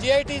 JIT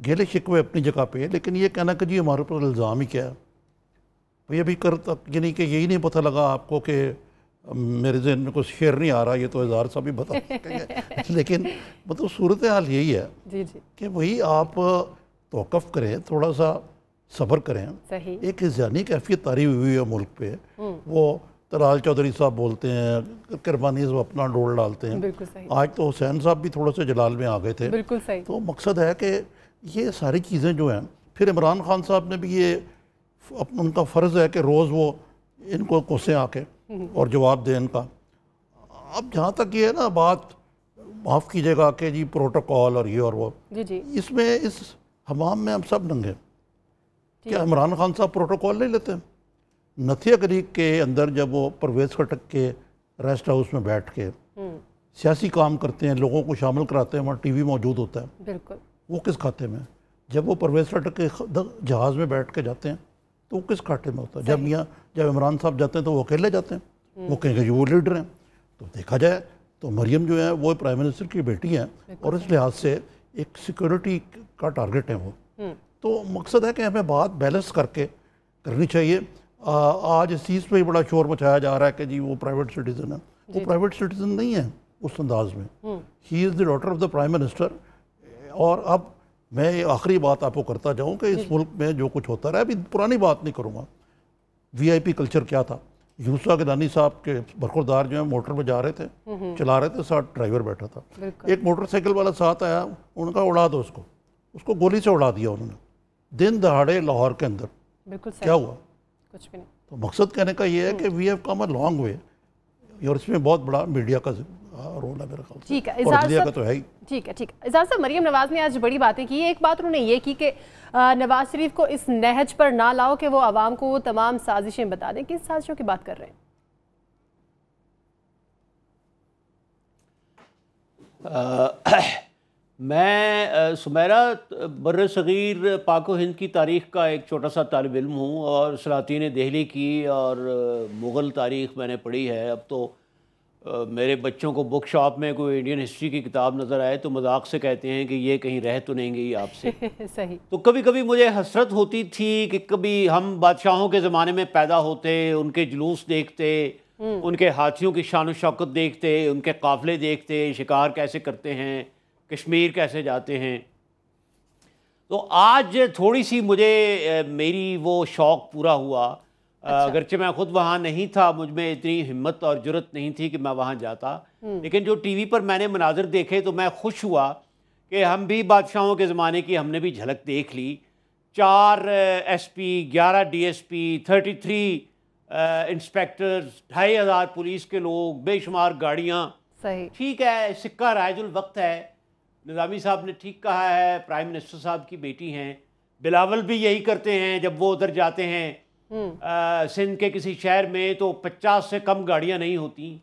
گیلے شکوے اپنی جگہ پہ ہے، لیکن یہ کہنا کہ جی ہمارے پر الزام ہی کیا ہے، بھئی ابھی یعنی کہ یہی نہیں پتہ لگا آپ کو کہ میرے ذہن میں کوئی شعر نہیں آ رہا، یہ تو اظہار صاحب بھی بتا سکیں گے، لیکن مطلب صورتحال یہی ہے کہ وہی آپ توقف کریں، تھوڑا سا صبر کریں. ایک ذہنی کیفیت تاری ہوئی ہے ملک پہ، وہ طلال چودھری صاحب بولتے ہیں، کربانی صاحب اپنا ڈول ڈالتے ہیں، آج تو حسین صاحب بھی تھوڑے سے جلال میں آ گئے تھے. تو مقصد ہے کہ یہ ساری چیزیں جو ہیں، پھر عمران خان صاحب نے بھی یہ ان کا فرض ہے کہ روز وہ ان کو کوسیں آ کے اور جواب دیں ان کا. اب جہاں تک یہ ہے نا بات، معاف کیجیے گا کہ جی پروٹوکول اور یہ اور وہ، اس میں اس حمام میں ہم سب ننگے. کیا عمران خان صاحب پروٹوکول نہیں لیتے؟ نتھیا کریک کے اندر جب وہ پرویز خٹک کے ریسٹ ہاؤس میں بیٹھ کے سیاسی کام کرتے ہیں، لوگوں کو شامل کراتے ہیں، وہاں ٹی وی موجود ہوتا ہے، بالکل وہ کس کھاتے میں؟ جب وہ پرویز خٹک کے جہاز میں بیٹھ کے جاتے ہیں تو وہ کس کھاتے میں ہوتا ہے؟ جب عمران صاحب جاتے ہیں تو وہ اکیلے جاتے ہیں، وہ کہیں گے وہ لیڈر ہیں. تو دیکھا جائے تو مریم جو ہے وہ پرائم منسٹر کی بیٹی ہیں، اور اس لحاظ سے ایک سیکورٹی کا ٹارگٹ ہے وہ. تو مقصد ہے کہ ہمیں بات بیلنس کر کے کرنی چاہیے. آج اس چیز پہ ہی بڑا شور مچایا جا رہا ہے کہ جی وہ پرائیویٹ سٹیزن ہے. وہ پرائیویٹ سٹیزن نہیں ہے اس انداز میں. She is the daughter of the prime minister. اور اب میں آخری بات آپ کو کرتا جاؤں کہ اس ملک میں جو کچھ ہوتا رہا ہے، ابھی پرانی بات نہیں کروں گا، وی آئی پی کلچر کیا تھا. یوسف گدانی صاحب کے برخوردار جو ہیں موٹر میں جا رہے تھے، چلا رہے تھے، ساتھ ڈرائیور بیٹھا تھا. ایک موٹر سائیکل والا ساتھ آیا، ان کا اڑا دو اس کو گولی سے اڑا دیا انہوں نے دن دہاڑے لاہور کے اندر. کیا ہوا؟ کچھ بھی نہیں. تو مقصد کہنے کا یہ ہے کہ we have come a long way, اور اس میں بہت بڑا میڈیا کا رول ہے میرے خیال سے. ٹھیک ہے اظہار صاحب، مریم نواز نے آج بڑی باتیں کی. ایک بات انہوں نے یہ کی کہ نواز شریف کو اس نہج پر نہ لاؤ کہ وہ عوام کو وہ تمام سازشیں بتا دیں. کس سازشوں کی بات کر رہے ہیں؟ میں سمیرہ بر صغیر پاک و ہند کی تاریخ کا ایک چھوٹا سا طالب علم ہوں، اور سلاطین دہلی کی اور مغل تاریخ میں نے پڑھی ہے. اب تو میرے بچوں کو بک شاپ میں کوئی انڈین ہسٹری کی کتاب نظر آئے تو مذاق سے کہتے ہیں کہ یہ کہیں رہ تو نہیں گئی آپ سے. صحیح. تو کبھی کبھی مجھے حسرت ہوتی تھی کہ کبھی ہم بادشاہوں کے زمانے میں پیدا ہوتے، ان کے جلوس دیکھتے، ان کے ہاتھیوں کی شان و شوکت دیکھتے، ان کے قافلے دیکھتے، شکار کیسے کرتے ہیں، کشمیر کیسے جاتے ہیں. تو آج تھوڑی سی مجھے میری وہ شوق پورا ہوا. اگرچہ میں خود وہاں نہیں تھا، مجھ میں اتنی ہمت اور جرت نہیں تھی کہ میں وہاں جاتا، لیکن جو ٹی وی پر میں نے مناظر دیکھے تو میں خوش ہوا کہ ہم بھی بادشاہوں کے زمانے کی ہم نے بھی جھلک دیکھ لی. 4 S P, 11 D S P, 33 inspectors, 2500 police کے لوگ، بے شمار گاڑیاں. ٹھیک ہے، سکہ رائج الوقت ہے. نظامی صاحب نے ٹھیک کہا ہے، پرائم منسٹر صاحب کی بیٹی ہیں. بلاول بھی یہی کرتے ہیں، جب وہ ادھر جاتے ہیں سندھ کے کسی شہر میں تو 50 سے کم گاڑیاں نہیں ہوتی.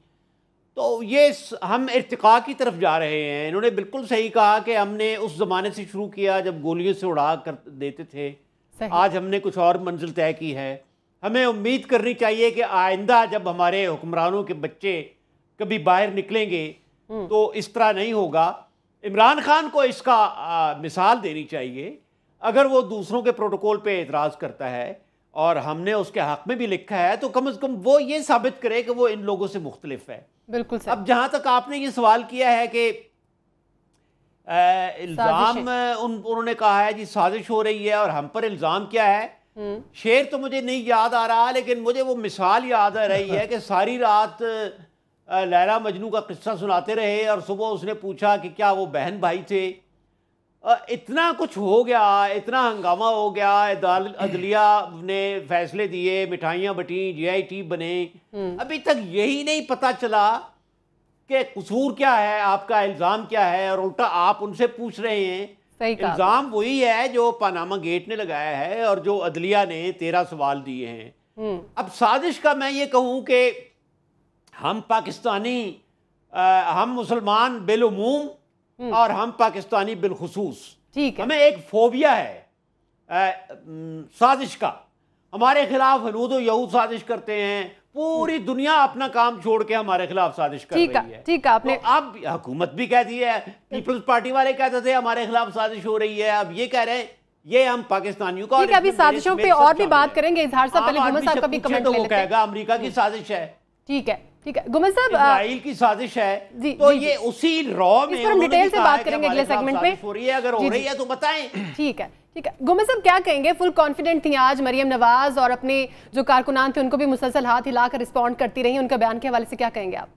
تو یہ ہم ارتقاء کی طرف جا رہے ہیں. انہوں نے بالکل صحیح کہا کہ ہم نے اس زمانے سے شروع کیا جب گولیوں سے اڑا کر دیتے تھے. آج ہم نے کچھ اور منزل طے کی ہے. ہمیں امید کرنی چاہیے کہ آئندہ جب ہمارے حکمرانوں کے بچے کبھی باہر نکلیں گے تو اس طرح نہیں ہوگا. عمران خان کو اس کا مثال دینی چاہیے. اگر وہ دوسروں کے پروٹوکول پہ اعتراض کرتا ہے اور ہم نے اس کے حق میں بھی لکھا ہے تو کم از کم وہ یہ ثابت کرے کہ وہ ان لوگوں سے مختلف ہے. بالکل. اب جہاں تک آپ نے یہ سوال کیا ہے کہ الزام انہوں نے کہا ہے جی سازش ہو رہی ہے اور ہم پر الزام کیا ہے. شعر تو مجھے نہیں یاد آ رہا، لیکن مجھے وہ مثال یاد آ رہی ہے کہ ساری رات لیلا مجنو کا قصہ سناتے رہے اور صبح اس نے پوچھا کہ کیا وہ بہن بھائی تھے. اتنا کچھ ہو گیا، اتنا ہنگامہ ہو گیا، عدلیہ نے فیصلے دیے، مٹھائیاں بٹیں، جی آئی ٹی بنے. ابھی تک یہی نہیں پتہ چلا کہ قصور کیا ہے، آپ کا الزام کیا ہے، اور الٹا آپ ان سے پوچھ رہے ہیں. الزام وہی ہے جو پاناما گیٹ نے لگایا ہے اور جو عدلیہ نے 13 سوال دیے ہیں. اب سازش کا میں یہ کہوں کہ ہم پاکستانی، ہم مسلمان بالعموم اور ہم پاکستانی بالخصوص، ہمیں ایک فوبیا ہے سازش کا. ہمارے خلاف ہنود و یہود سازش کرتے ہیں، پوری دنیا اپنا کام چھوڑ کے ہمارے خلاف سازش کر رہی ہے. ٹھیک ہے آپ نے اب حکومت بھی کہتی ہے, پیپلز پارٹی والے کہتے تھے ہمارے خلاف سازش ہو رہی ہے, اب یہ کہہ رہے ہیں یہ ہم پاکستانیوں کا. ٹھیک ہے, ابھی سازشوں پہ اور بھی بات کریں گے. اظہار صاحب پہلے گھمر صاحب کا بھی کمنٹ لے لیتے ہیں. کہے گا امریکہ کی سازش ہے. ٹھیک ہے ٹھیک ہے, گھمر صاحب اسرائیل کی سازش ہے, تو یہ اسی را میں ہم ڈیٹیل سے بات کریں گے اگلے سیگمنٹ میں. ہو رہی ہے, اگر ہو رہی ہے تو بتائیں. ٹھیک ہے ٹھیک ہے. گھمر صاحب کیا کہیں گے, فل کانفیڈنٹ تھیں آج مریم نواز اور اپنے جو کارکنان تھے ان کو بھی مسلسل ہاتھ ہلا کر رسپونڈ کرتی رہی, ان کا بیان کے حوالے سے کیا کہیں گے آپ؟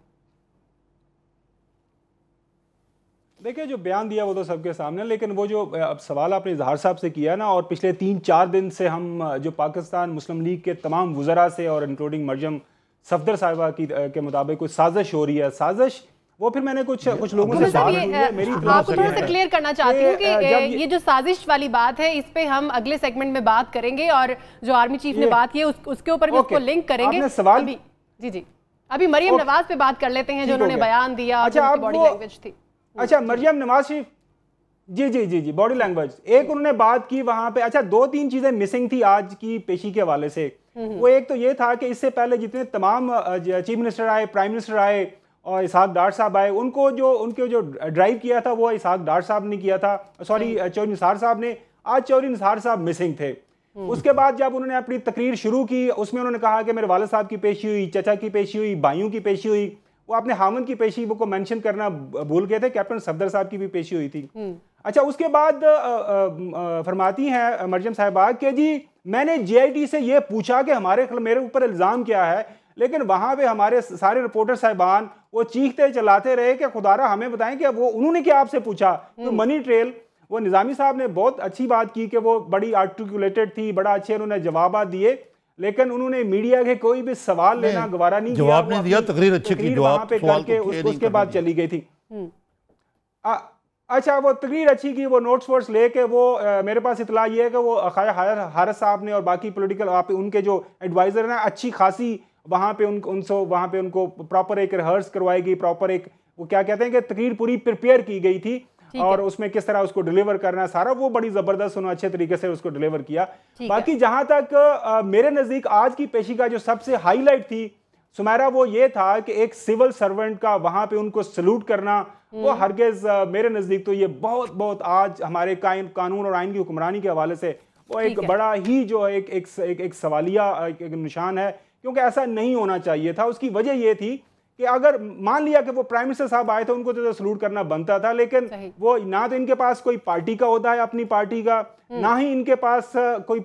دیکھیں جو بیان دیا وہ تو سب کے سامنے, لیکن وہ جو اب سوال آپ نے اظہار صاحب سے کیا نا, اور پچھلے 3-4 دن سے ہم جو پاکستان مسلم لیگ کے تمام وزراء سے اور انکلوڈنگ مریم صفدر صاحبہ کے مطابق کوئی سازش ہو رہی ہے. سازش وہ پھر میں نے کچھ لوگوں سے بات ہوئی ہے, میری آپ کو تھوڑا سا کلیئر کرنا چاہتی ہوں کہ یہ جو سازش والی بات ہے اس پہ ہم اگلے سیگمنٹ میں بات کریں گے, اور جو آرمی چیف نے بات کی ہے اس کے اوپر بھی اس کو لنک کریں گے. جی ابھی مریم نواز پہ بات کر لیتے ہیں جو انہوں نے بیان دیا اور جو باڈی لینگویج تھی. اچھا مریم نواز شریف, جی باڈی لینگویج ایک انہوں نے بات کی وہاں پہ. اچھا 2-3 چیزیں مسنگ تھی آج کی پیشی کے حوالے سے. وہ ایک تو یہ تھا کہ اس سے پہلے جتنے تمام چیف منسٹر آئے, پرائم منسٹر آئے اور اسحاق ڈار صاحب آئے, ان کے جو ڈرائیو کیا تھا وہ اسحاق ڈار صاحب نے کیا تھا, سوری چودھری نثار صاحب نے. آج چودھری نثار صاحب مسنگ تھے. اس کے بعد جب انہوں نے اپنی تقریر شروع کی اس میں انہوں نے کہا کہ میرے والد صاحب کی پیشی ہوئی, چچا کی پیشی ہوئی, بھائیوں کی پیشی ہوئی. وہ اپنے خامن کی پیشی وہ کو مینشن کرنا بھول گئے تھے, کیپٹن صفدر صاحب کی بھی پیشی ہوئی تھی. اچھا اس کے بعد فرماتی ہیں مریم صاحبہ کہ جی میں نے جے آئی ٹی سے یہ پوچھا کہ میرے اوپر الزام کیا ہے, لیکن وہاں پہ ہمارے سارے رپورٹر صاحبان وہ چیختے چلاتے رہے کہ خدارا ہمیں بتائیں کہ وہ انہوں نے کیا آپ سے پوچھا. منی ٹریل, وہ نظامی صاحب نے بہت اچھی بات کی کہ وہ بڑی آرٹیکولیٹڈ تھی, بڑا اچھے انہوں نے جوابات دیے, لیکن انہوں نے میڈیا کے کوئی بھی سوال لینا گوارا نہیں کیا. جواب نہیں دیا, تقریر اچھی کی, وہاں پہ کر کے اس کے بعد چلی گئی تھی. اچھا وہ تقریر اچھی کی, وہ نوٹس وورٹس لے کے وہ میرے پاس اطلاع یہ ہے کہ وہ حارث صاحب نے اور باقی پولیٹیکل ان کے جو ایڈوائزر ہیں اچھی خاصی وہاں پہ ان کو پراپر ایک ریہرس کروائی گئی, پراپر ایک وہ کیا کہتے ہیں کہ تقریر پوری پریپیئر کی گئی تھی, اور اس میں کس طرح اس کو ڈیلیور کرنا سارا وہ بڑی زبردست انہوں نے اچھے طریقے سے اس کو ڈیلیور کیا. باقی جہاں تک میرے نزدیک آج کی پیشی کا جو سب سے ہائی لائٹ تھی سمیرہ, وہ یہ تھا کہ ایک سول سرونٹ کا وہاں پہ ان کو سلوٹ کرنا, وہ ہرگز میرے نزدیک تو یہ بہت آج ہمارے قانون اور آئین کی حکمرانی کے حوالے سے وہ ایک بڑا ہی جو ایک سوالیہ ایک نشان ہے, کیونکہ ایسا نہیں ہونا چاہیے تھا. اس کی وجہ یہ تھی کہ اگر مان لیا کہ وہ پرائم منسٹر صاحب آئے تھے ان کو تو سلوٹ کرنا بنتا تھا, لیکن وہ نہ تو ان کے پاس کوئی پارٹی کا عہدہ ہے اپنی پارٹی کا, نہ ہی ان کے پاس کوئی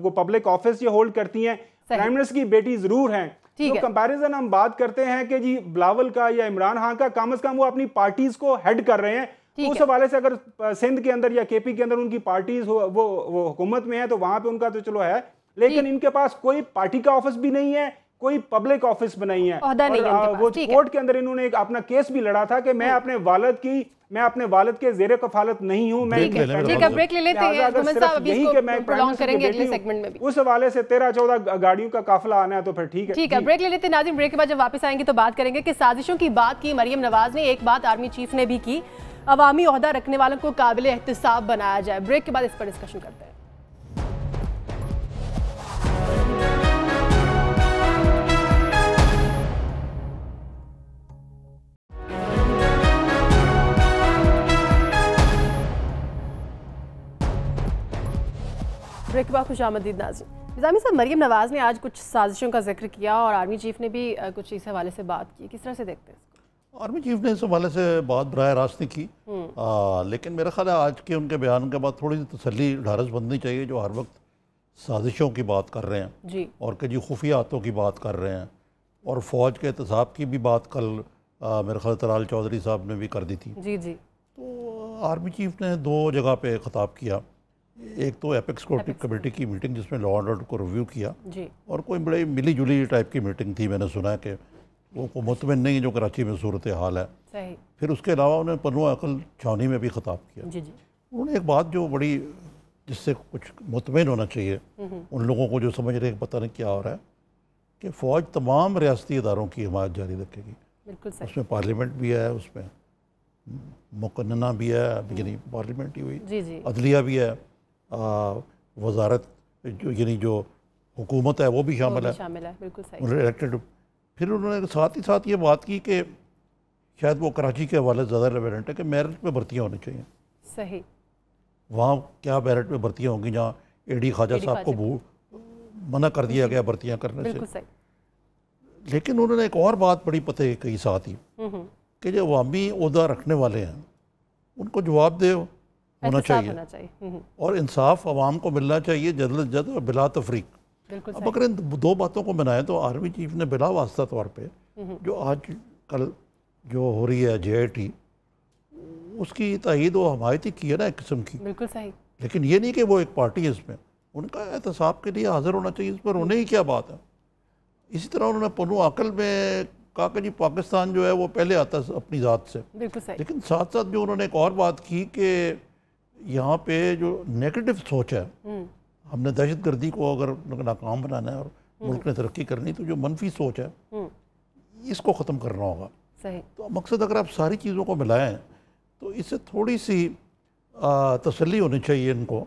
وہ پبلک آفس یہ ہولڈ کرتی ہیں. پرائم منسٹر کی بیٹی ضرور ہیں. تو کمپیریزن ہم بات کرتے ہیں کہ جی بلاول کا یا عمران خان کا, کم از کم وہ اپنی پارٹیز کو ہیڈ کر رہے ہیں. اس حوالے سے اگر سندھ کے اندر یا کے پی کے اندر ان کی پارٹیز وہ حکومت میں ہے تو وہاں پہ ان کا تو چلو ہے, لیکن ان کے پاس کوئی پارٹی کا آفس بھی نہیں ہے, کوئی پبلک آفس بنائی ہے. وہ کورٹ کے اندر انہوں نے اپنا کیس بھی لڑا تھا کہ میں اپنے والد کے زیر کفالت نہیں ہوں. بریک لے لیتے ہیں اس حوالے سے 13-14 گاڑیوں کا قافلہ آنا ہے تو پھر ٹھیک ہے. بریک لے لیتے ہیں ناظرین. بریک کے بعد جب واپس آئیں گے تو بات کریں گے کہ سازشوں کی بات کی مریم نواز نے, ایک بات آرمی چیف نے بھی کی, عوامی عہدہ رکھنے والوں کو قابل احتساب بنایا جائے. بریک کے بعد اس پر ڈسکشن کرتے ہیں. بریک کے بعد خوش آمدید ناظرین. نظامی صاحب, مریم نواز نے آج کچھ سازشوں کا ذکر کیا اور آرمی چیف نے بھی کچھ اس حوالے سے بات کی, کس طرح سے دیکھتے ہیں اس کو؟ آرمی چیف نے اس حوالے سے بات براہ راست نہیں کی, لیکن میرا خیال ہے آج کے ان کے بیان کے بعد تھوڑی سی تسلی ڈھارس بندنی چاہیے جو ہر وقت سازشوں کی بات کر رہے ہیں اور کہ جی خفیہ ہاتھوں کی بات کر رہے ہیں, اور فوج کے احتساب کی بھی بات کل میرے خیال طلال چودھری صاحب نے بھی کر دی تھی. تو آرمی چیف نے 2 جگہ پہ خطاب کیا. ایک تو ایپیکس کمیٹی کی میٹنگ جس میں لا اینڈ آرڈر کو ریویو کیا, اور کوئی بڑی ملی جلی ٹائپ کی میٹنگ تھی. میں نے سنا ہے کہ وہ مطمئن نہیں ہے جو کراچی میں صورتحال ہے. پھر اس کے علاوہ انہوں نے پنو عقل چھاونی میں بھی خطاب کیا. انہوں نے ایک بات جو بڑی جس سے کچھ مطمئن ہونا چاہیے ان لوگوں کو جو سمجھ رہے ہیں پتہ نہیں کیا ہو رہا ہے, کہ فوج تمام ریاستی اداروں کی حمایت جاری رکھے گی. اس میں پارلیمنٹ بھی ہے, اس میں مقننہ بھی ہے, یعنی پارلیمنٹ ہی ہوئی, عدلیہ بھی ہے, وزارت یعنی جو حکومت ہے وہ بھی شامل ہے، بالکل صحیح، الیکٹڈ. پھر انہوں نے ساتھ ہی ساتھ یہ بات کی کہ شاید وہ کراچی کے حوالے سے زیادہ ریلیونٹ ہے کہ میرٹ پہ بھرتیاں ہونی چاہیے. صحیح. وہاں کیا میرٹ پہ بھرتیاں ہوں گی جہاں اے ڈی خواجہ صاحب کو منع کر دیا گیا بھرتیاں کرنے سے. بالکل صحیح. لیکن انہوں نے ایک اور بات بڑی پتہ کہی ساتھ ہی کہ جو عوامی عہدہ رکھنے والے ہیں ان کو جواب دہ ہونا چاہیے اور انصاف عوام کو ملنا چاہیے جلد از جلد اور بلا تفریق. اب اگر ان دو باتوں کو بنائیں تو آرمی چیف نے بلا واسطہ طور پہ جو آج کل جو ہو رہی ہے جے آئی ٹی اس کی تائید و حمایت ہی کی ہے نا ایک قسم کی. بالکل صحیح. لیکن یہ نہیں کہ وہ ایک پارٹی ہے اس میں، ان کا احتساب کے لیے حاضر ہونا چاہیے، اس پر انہیں ہی کیا بات ہے. اسی طرح انہوں نے پنو عقل میں کہا کہ جی پاکستان جو ہے وہ پہلے آتا ہے اپنی ذات سے. بالکل صحیح. لیکن ساتھ ساتھ جو انہوں نے ایک اور بات کی کہ یہاں پہ جو نیگیٹو سوچ ہے، ہم نے دہشت گردی کو اگر ناکام بنانا ہے اور ملک نے ترقی کرنی تو جو منفی سوچ ہے اس کو ختم کرنا ہوگا. صحیح. تو مقصد اگر آپ ساری چیزوں کو ملائیں تو اس سے تھوڑی سی تسلی ہونی چاہیے ان کو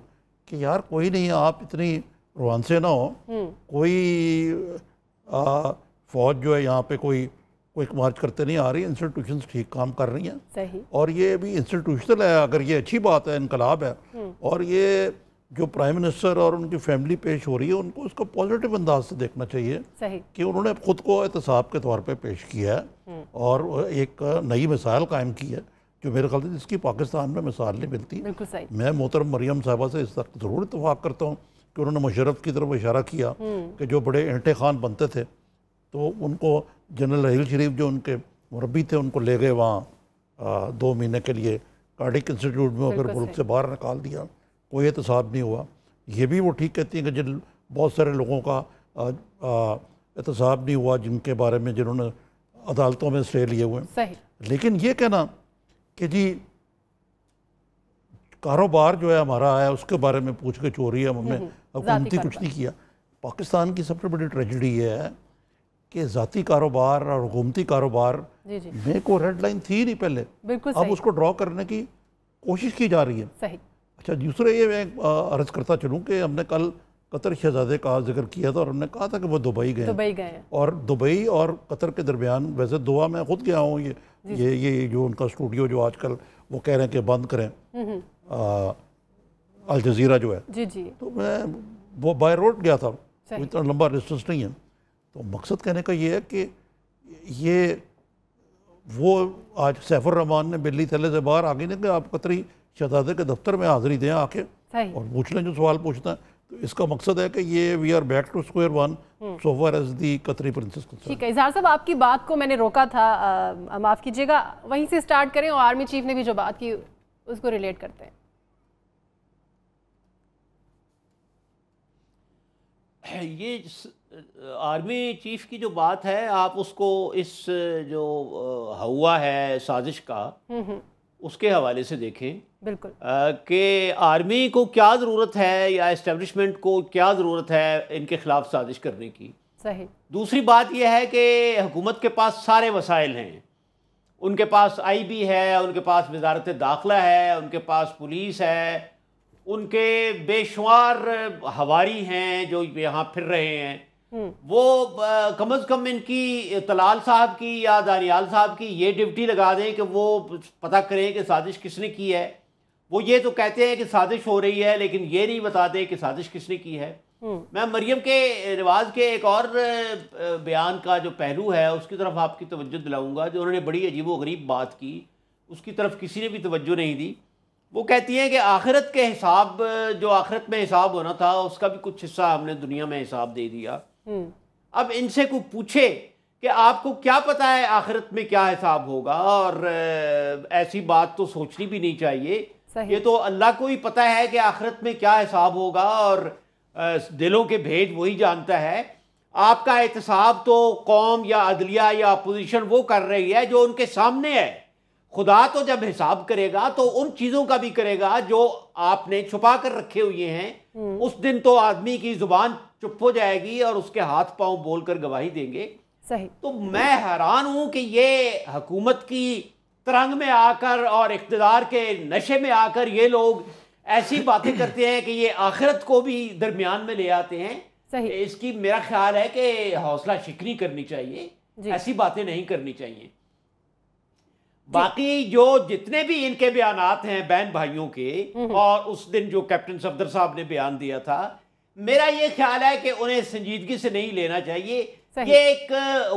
کہ یار کوئی نہیں، آپ اتنی روانسے نہ ہو، کوئی فوج جو ہے یہاں پہ کوئی مارچ کرتے نہیں آ رہی، انسٹیٹیوشنز ٹھیک کام کر رہی ہیں. صحیح. اور یہ بھی انسٹیٹیوشنل ہے، اگر یہ اچھی بات ہے، انقلاب ہے، اور یہ جو پرائم منسٹر اور ان کی فیملی پیش ہو رہی ہے ان کو اس کو پازیٹیو انداز سے دیکھنا چاہیے. صحیح. کہ انہوں نے خود کو احتساب کے طور پہ پیش کیا ہے اور ایک نئی مثال قائم کی ہے جو میرے خیال سے اس کی پاکستان میں مثال نہیں ملتی. بالکل صحیح. میں محترم مریم صاحبہ سے اس وقت ضرور اتفاق کرتا ہوں کہ انہوں نے مشرف کی طرف اشارہ کیا کہ جو بڑے اینٹے خان بنتے تھے تو ان کو جنرل رحیل شریف جو ان کے مربی تھے ان کو لے گئے وہاں 2 مہینے کے لیے کارڈک انسٹیٹیوٹ میں، پھر ملک سے باہر نکال دیا، کوئی احتساب نہیں ہوا. یہ بھی وہ ٹھیک کہتی ہیں کہ جن بہت سارے لوگوں کا احتساب نہیں ہوا جن کے بارے میں جنہوں نے عدالتوں میں اسٹے لیے ہوئے ہیں. صحیح. لیکن یہ کہنا کہ جی کاروبار جو ہے ہمارا ہے اس کے بارے میں پوچھ کے چوری ہے، ہم نے حکومتی کچھ نہیں کیا. پاکستان کی سب سے بڑی ٹریجڈی یہ ہے کہ ذاتی کاروبار اور حکومتی کاروبار میں کوئی ریڈ لائن تھی نہیں پہلے. بالکل. اب اس کو ڈرا کرنے کی کوشش کی جا رہی ہے. صحیح. اچھا دوسرے یہ میں عرض کرتا چلوں کہ ہم نے کل قطر شہزادے کا ذکر کیا تھا اور ہم نے کہا تھا کہ وہ دبئی گئے ہیں اور دبئی اور قطر کے درمیان ویسے دعا میں خود گیا ہوں، یہ جو ان کا اسٹوڈیو جو آج کل وہ کہہ رہے ہیں کہ بند کریں الجزیرہ جو ہے، تو میں وہ بائی روڈ گیا تھا، اتنا لمبا ڈسٹنس نہیں ہے. تو مقصد کہنے کا یہ ہے کہ یہ وہ آج سیف الرحمان نے بلی تھیلے سے باہر آگے نہیں کہ آپ قطری شہزادے کے دفتر میں حاضری دیں آ کے اور پوچھ لیں جو سوال پوچھتا ہے. تو اس کا مقصد ہے کہ یہ we are back to square one so far as the قطری پرنسس. ٹھیک ہے اظہار صاحب، آپ کی بات کو میں نے روکا تھا، معاف کیجیے گا، وہیں سے سٹارٹ کریں اور آرمی چیف نے بھی جو بات کی اس کو ریلیٹ کرتے ہیں. یہ آرمی چیف کی جو بات ہے آپ اس کو اس جو ہوا ہے سازش کا اس کے حوالے سے دیکھیں. بالکل. کہ آرمی کو کیا ضرورت ہے یا اسٹیبلشمنٹ کو کیا ضرورت ہے ان کے خلاف سازش کرنے کی. صحیح. دوسری بات یہ ہے کہ حکومت کے پاس سارے وسائل ہیں، ان کے پاس آئی بی ہے، ان کے پاس وزارت داخلہ ہے، ان کے پاس پولیس ہے، ان کے بے شمار ہواری ہیں جو یہاں پھر رہے ہیں. وہ کم از کم ان کی طلال صاحب کی یا دانیال صاحب کی یہ ڈیوٹی لگا دیں کہ وہ پتہ کریں کہ سازش کس نے کی ہے. وہ یہ تو کہتے ہیں کہ سازش ہو رہی ہے لیکن یہ نہیں بتاتے کہ سازش کس نے کی ہے. میں مریم کے رواز کے ایک اور بیان کا جو پہلو ہے اس کی طرف آپ کی توجہ دلاؤں گا جو انہوں نے بڑی عجیب و غریب بات کی، اس کی طرف کسی نے بھی توجہ نہیں دی. وہ کہتی ہیں کہ آخرت کے حساب، جو آخرت میں حساب ہونا تھا اس کا بھی کچھ حصہ ہم نے دنیا میں حساب دے دیا. اب ان سے کوئی پوچھے کہ آپ کو کیا پتہ ہے آخرت میں کیا حساب ہوگا، اور ایسی بات تو سوچنی بھی نہیں چاہیے. یہ تو اللہ کو ہی پتہ ہے کہ آخرت میں کیا حساب ہوگا اور دلوں کے بھید وہی جانتا ہے. آپ کا احتساب تو قوم یا عدلیہ یا اپوزیشن وہ کر رہی ہے جو ان کے سامنے ہے. خدا تو جب حساب کرے گا تو ان چیزوں کا بھی کرے گا جو آپ نے چھپا کر رکھے ہوئے ہیں. اس دن تو آدمی کی زبان چپ ہو جائے گی اور اس کے ہاتھ پاؤں بول کر گواہی دیں گے. صحیح. تو میں حیران ہوں کہ یہ حکومت کی ترنگ میں آ کر اور اقتدار کے نشے میں آ کر یہ لوگ ایسی باتیں کرتے ہیں کہ یہ آخرت کو بھی درمیان میں لے آتے ہیں. اس کی میرا خیال ہے کہ حوصلہ شکنی کرنی چاہیے، ایسی باتیں نہیں کرنی چاہیے۔ باقی جو جتنے بھی ان کے بیانات ہیں بہن بھائیوں کے، اور اس دن جو کیپٹن صفدر صاحب نے بیان دیا تھا، میرا یہ خیال ہے کہ انہیں سنجیدگی سے نہیں لینا چاہیے۔ یہ ایک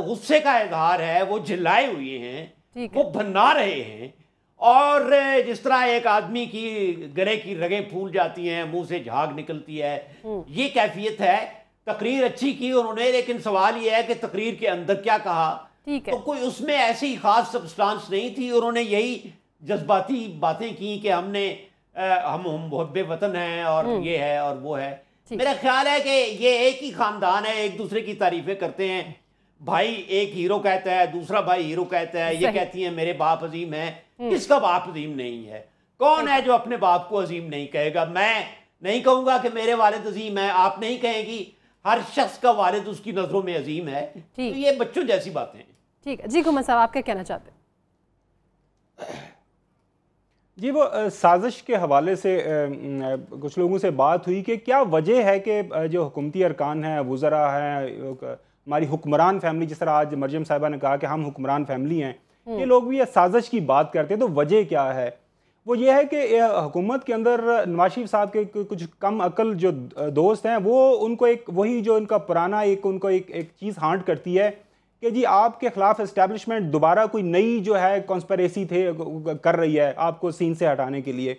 غصے کا اظہار ہے، وہ جھلائے ہوئے ہیں، وہ بھنا رہے ہیں، اور جس طرح ایک آدمی کی گلے کی رگیں پھول جاتی ہیں، منہ سے جھاگ نکلتی ہے، یہ کیفیت ہے۔ تقریر اچھی کی انہوں نے، لیکن سوال یہ ہے کہ تقریر کے اندر کیا کہا، تو کوئی اس میں ایسی خاص سبسٹانس نہیں تھی۔ انہوں نے یہی جذباتی باتیں کی کہ ہم محب وطن ہیں اور یہ ہے اور وہ ہے۔ میرا خیال ہے کہ یہ ایک ہی خاندان ہے، ایک دوسرے کی تعریفیں کرتے ہیں، بھائی ایک ہیرو کہتا ہے، دوسرا بھائی ہیرو کہتا ہے، یہ کہتی ہیں میرے باپ عظیم ہے۔ کس کا باپ عظیم نہیں ہے؟ کون ہے جو اپنے باپ کو عظیم نہیں کہے گا؟ میں نہیں کہوں گا کہ میرے والد عظیم ہے، آپ نہیں کہیں گی، ہر شخص کا والد اس کی نظروں میں عظیم ہے۔ تو یہ بچوں جیسی باتیں ہیں۔ ٹھیک ہے جی، گھومن صاحب آپ کیا کہنا چاہتے ہیں؟ جی، وہ سازش کے حوالے سے کچھ لوگوں سے بات ہوئی کہ کیا وجہ ہے کہ جو حکومتی ارکان ہیں، وزراء ہیں، ہماری حکمران فیملی، جس طرح آج مریم صاحبہ نے کہا کہ ہم حکمران فیملی ہیں، یہ لوگ بھی یہ سازش کی بات کرتے ہیں، تو وجہ کیا ہے؟ وہ یہ ہے کہ حکومت کے اندر نواز شریف صاحب کے کچھ کم عقل جو دوست ہیں، وہ ان کو ایک وہی جو ان کا پرانا ان کو ایک چیز ہانٹ کرتی ہے کہ جی آپ کے خلاف اسٹیبلشمنٹ دوبارہ کوئی نئی جو ہے کانسپیریسی کر رہی ہے آپ کو سین سے ہٹانے کے لیے۔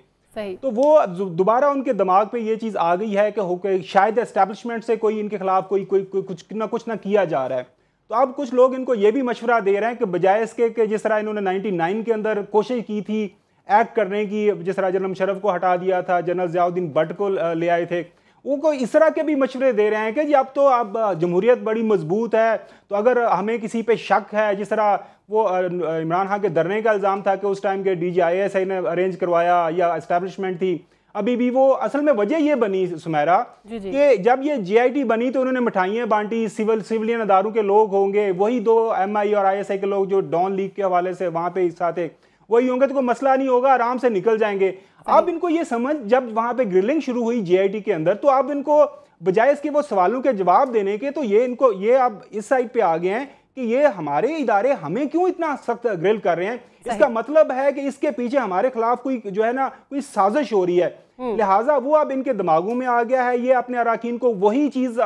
تو وہ دوبارہ ان کے دماغ پہ یہ چیز آ گئی ہے کہ شاید اسٹیبلشمنٹ سے کوئی ان کے خلاف کوئی کچھ نہ کیا جا رہا ہے۔ تو اب کچھ لوگ ان کو یہ بھی مشورہ دے رہے ہیں کہ بجائے اس کے کہ جس طرح انہوں نے 99 کے اندر کوشش کی تھی ایکٹ کرنے کی، جس طرح جنرل مشرف کو ہٹا دیا تھا، جنرل ضیاء الدین بٹ کو لے آئے تھے، وہ کو اس طرح کے بھی مشورے دے رہے ہیں کہ جی اب جمہوریت بڑی مضبوط ہے، تو اگر ہمیں کسی پہ شک ہے، جس طرح وہ عمران خان کے دھرنے کا الزام تھا کہ اس ٹائم کے DGIS نے ارینج کروایا یا اسٹیبلشمنٹ تھی، ابھی بھی وہ اصل میں وجہ یہ بنی سمیرا کہ جب یہ GIT بنی تو انہوں نے مٹھائیاں بانٹی، سیولین اداروں کے لوگ ہوں گے، وہی 2 MI اور ISI کے لوگ جو ڈان لیگ کے حوالے سے وہاں پہ حصہ تھے، وہی ہوں گے، تو کوئی مسئلہ نہیں ہوگا، آرام سے نکل جائیں گے۔ اب ان کو یہ سمجھ جب وہاں پہ گرلنگ شروع ہوئی GIT کے اندر، تو اب ان کو بجائے اس کے وہ سوالوں کے جواب دینے کے، تو یہ اب اس سائڈ پہ آ گئے ہیں کہ یہ ہمارے ادارے ہمیں کیوں اتنا سخت گرل کر رہے ہیں، اس کا مطلب ہے کہ اس کے پیچھے ہمارے خلاف کوئی جو ہے نا کوئی سازش ہو رہی ہے، لہٰذا وہ اب ان کے دماغوں میں آ گیا ہے، یہ اپنے اراکین کو وہی چیز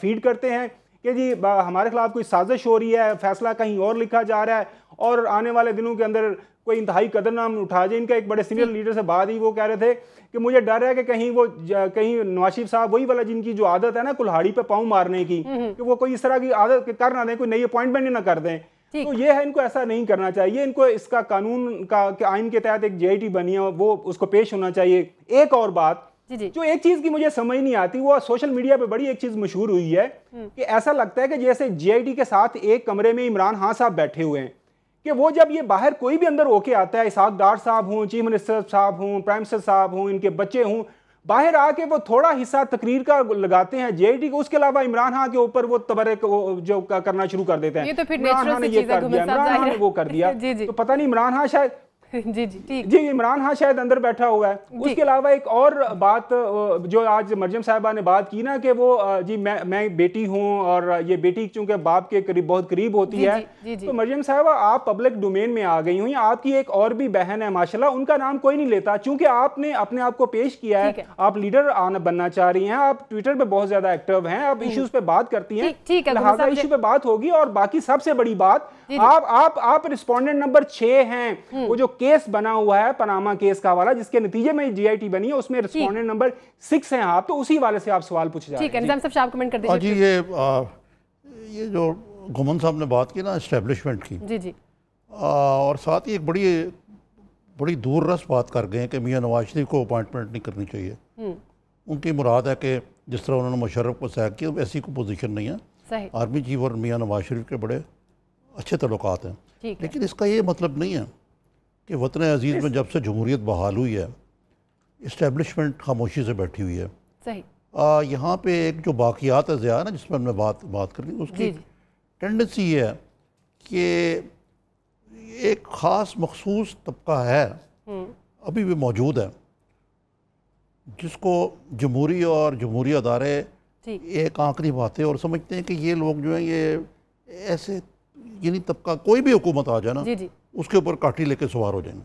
فیڈ کرتے ہیں کہ جی ہمارے خلاف کوئی سازش ہو رہی ہے، فیصلہ کہیں اور لکھا جا رہا ہے، اور آنے والے دنوں کے اندر کوئی انتہائی قدر نام اٹھا جائے۔ ان کا ایک بڑے سینئر لیڈر سے بات ہی، وہ کہہ رہے تھے کہ مجھے ڈر ہے کہ کہیں نواز شریف صاحب وہی والا جن کی جو عادت ہے نا کلہاڑی پہ پاؤں مارنے کی، کہ وہ کوئی اس طرح کی عادت کر نہ دیں، کوئی نئی اپوائنٹمنٹ نہ کر دیں۔ تو یہ ہے، ان کو ایسا نہیں کرنا چاہیے، ان کو اس کا قانون کا آئین کے تحت ایک GIT بنی ہے، وہ اس کو پیش ہونا چاہیے۔ ایک اور بات جو ایک چیز کی مجھے سمجھ نہیں آتی، وہ سوشل میڈیا پہ بڑی ایک چیز مشہور ہوئی ہے کہ ایسا لگتا ہے کہ جیسے GIT کے ساتھ ایک کمرے میں عمران خان صاحب بیٹھے ہوئے ہیں، کہ وہ جب یہ باہر کوئی بھی اندر ہو کے آتا ہے، اسحاق ڈار صاحب ہوں، چیف منسٹر صاحب ہوں، پرائم منسٹر صاحب ہوں، ان کے بچے ہوں، باہر آ کے وہ تھوڑا حصہ تقریر کا لگاتے ہیں GIT کو، اس کے علاوہ عمران خان کے اوپر وہ تبرک جو کرنا شروع کر دیتے ہیں، عمران خان نے یہ کر دیا، عمران خان نے وہ کر دیا، تو پتہ نہیں عمران خان شاید عمران خان شاید اندر بیٹھا ہوا ہے۔ اس کے علاوہ ایک اور بات جو آج مریم صاحبہ نے بات کی نا کہ وہ جی میں بیٹی ہوں، اور یہ بیٹی چونکہ باپ کے قریب بہت قریب ہوتی ہے، تو مریم صاحبہ آپ پبلک ڈومین میں آ گئی ہوئی ہیں، آپ کی ایک اور بھی بہن ہے ماشاءاللہ، ان کا نام کوئی نہیں لیتا، چونکہ آپ نے اپنے آپ کو پیش کیا ہے، آپ لیڈر بننا چاہ رہی ہیں، آپ ٹویٹر پہ بہت زیادہ ایکٹیو ہیں، آپ ایشوز پہ بات کرتی ہیں، لہٰذا ایشو پہ بات ہوگی۔ اور باقی سب سے بڑی بات، آپ رسپونڈنٹ نمبر 6 ہیں، وہ جو کیس بنا ہوا ہے پاناما کیس کا حوالہ جس کے نتیجے میں GIT بنی ہے، اس میں رسپونڈنٹ نمبر 6 ہیں آپ، تو اسی والے سے آپ سوال پوچھ جائیں۔ ٹھیک ہے، نظام صاحب کمنٹ کر دیجیے۔ جی یہ جو گھومن صاحب نے بات کی نا اسٹیبلشمنٹ کی، جی اور ساتھ ہی ایک بڑی دور رس بات کر گئے ہیں کہ میاں نواز شریف کو اپوائنٹمنٹ نہیں کرنی چاہیے۔ ان کی مراد ہے کہ جس طرح انہوں نے مشرف کو سیک کیا، ایسی کوئی پوزیشن نہیں ہے۔ آرمی چیف اور میاں نواز شریف کے بڑے اچھے تعلقات ہیں، لیکن اس کا یہ مطلب نہیں ہے کہ وطن عزیز میں جب سے جمہوریت بحال ہوئی ہے اسٹیبلشمنٹ خاموشی سے بیٹھی ہوئی ہے۔ یہاں پہ ایک جو باقیات ضیاء ہے نا جس پر ہم نے بات کر لی، اس کی ٹینڈنسی یہ ہے کہ ایک خاص مخصوص طبقہ ہے، ابھی بھی موجود ہے، جس کو جمہوری اور جمہوری ادارے ایک آنکھ نبھاتے اور سمجھتے ہیں کہ یہ لوگ جو ہیں یہ ایسے یعنی طبقہ کوئی بھی حکومت آ جائے نا اس کے اوپر کاٹی لے کے سوار ہو جائیں گے.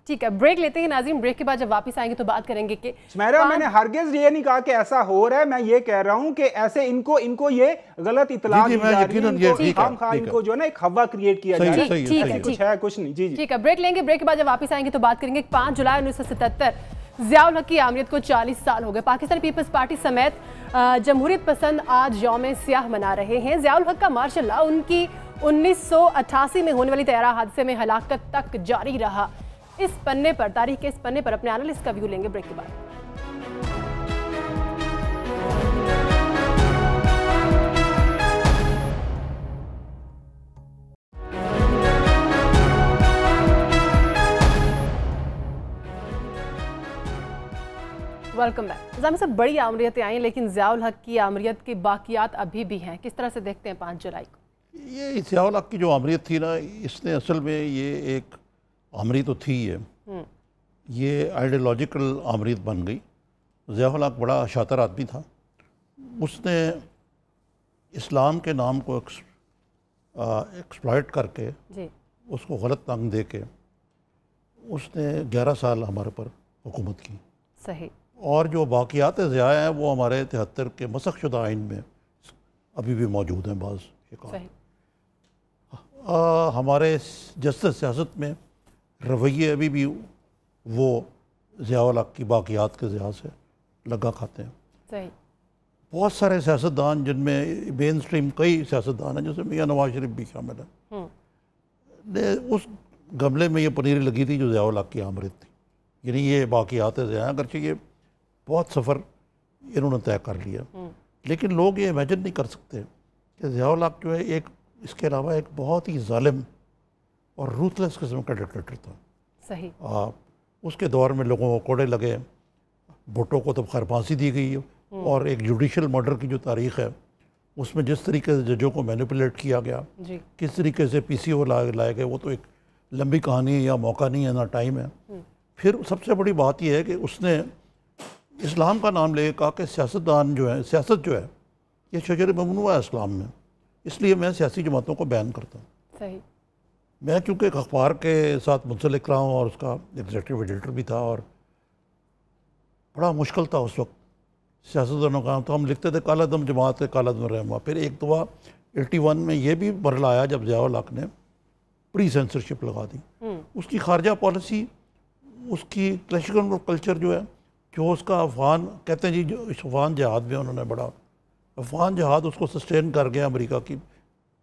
ٹھیک ہے بریک لیتے ہیں ناظرین. بریک کے بعد جب واپس آئیں گے تو بات کریں گے کہ سمیرہ میں نے ہرگز یہ نہیں کہا کہ ایسا ہو رہا ہے, میں یہ کہہ رہا ہوں کہ ایسے ان کو یہ غلط اطلاع دی جا رہی ہے, خام خواہ ان کو جو ہے نا ایک ہوا کریٹ کیا جا رہا ہے, کچھ ہے کچھ نہیں. جی ٹھیک ہے بریک لیں گے. بریک کے بعد جب واپس آئیں گے تو بات کریں گے. 5 جولائی 1977 ضیاء الحق کی آمریت کو 40 سال ہو گئے. پاکستانی پیپلز پارٹی سمیت جمہوریت پسند آج یوم سیاہ منا رہے ہیں. ضیاء الحق کا ماشاءاللہ ان کی 1988 میں ہونے والی طیارہ حادثے میں ہلاکت تک جاری رہا. اس پنے پر, تاریخ کے اس پنے پر اپنے اینالسٹ کا ویو لیں گے بریک کے بعد. Welcome back. نظامی صاحب, بڑی آمریتیں آئیں لیکن ضیاء الحق کی آمریت کے باقیات ابھی بھی ہیں. کس طرح سے دیکھتے ہیں 5 جولائی کو؟ یہ ضیاء الحق کی جو آمریت تھی نا, اس نے اصل میں یہ ایک آمریت تو تھی یہ آئیڈیالوجیکل آمریت بن گئی. ضیاء الحق بڑا شاطر آدمی تھا. اس نے اسلام کے نام کو ایکسپلائٹ کر کے اس کو غلط نام دے کے اس نے 11 سال ہمارے پر حکومت کی. صحیح. اور جو باقیات ضیاء ہیں وہ ہمارے 73 کے مسخ شدہ آئین میں ابھی بھی موجود ہیں. بعض ہمارے جسد سیاست میں رویے ابھی بھی وہ ضیاء الحق کی باقیات کے ضیاء سے لگا کھاتے ہیں. صحیح. بہت سارے سیاستدان جن میں مین اسٹریم کئی سیاستدان ہیں جیسے میاں نواز شریف بھی شامل ہیں, اس گملے میں یہ پنیر لگی تھی جو ضیاء الحق کی آمریت تھی. یعنی یہ باقیات ضیاء ہیں, اگرچہ یہ بہت سفر انہوں نے طے کر لیا, لیکن لوگ یہ امیجن نہیں کر سکتے کہ ضیاء الحق جو ہے ایک اس کے علاوہ ایک بہت ہی ظالم اور روتھلیس قسم کا ڈکٹیٹر تھا. صحیح. اس کے دور میں لوگوں کو کوڑے لگے, بھٹو کو تو خیر پھانسی دی گئی, اور ایک جوڈیشل مرڈر کی جو تاریخ ہے اس میں جس طریقے سے ججوں کو مینیپولیٹ کیا گیا, کس طریقے سے پی سی او لائے گئے, وہ تو ایک لمبی کہانی ہے, یا موقع نہیں ہے نہ ٹائم ہے. پھر سب سے بڑی بات یہ ہے کہ اس نے اسلام کا نام لے کے کہا کہ سیاستدان جو ہے, سیاست جو ہے یہ شجر ممنوع ہے اسلام میں, اس لیے میں سیاسی جماعتوں کو بیان کرتا ہوں. صحیح. میں چونکہ ایک اخبار کے ساتھ منسلک رہا ہوں اور اس کا ایگزیکٹو ایڈیٹر بھی تھا, اور بڑا مشکل تھا اس وقت سیاستدانوں کا. تو ہم لکھتے تھے کالا دم جماعت کالا دم رہنما. پھر ایک دفعہ 81 میں یہ بھی مرحلہ آیا جب ضیاء الحق نے پری سینسرشپ لگا دی. اس کی خارجہ پالیسی, اس کی کلیشیکل کلچر جو ہے, جو اس کا افغان کہتے ہیں جو افغان جہاد میں انہوں نے بڑا افغان جہاد اس کو سسٹین کر گیا امریکہ کی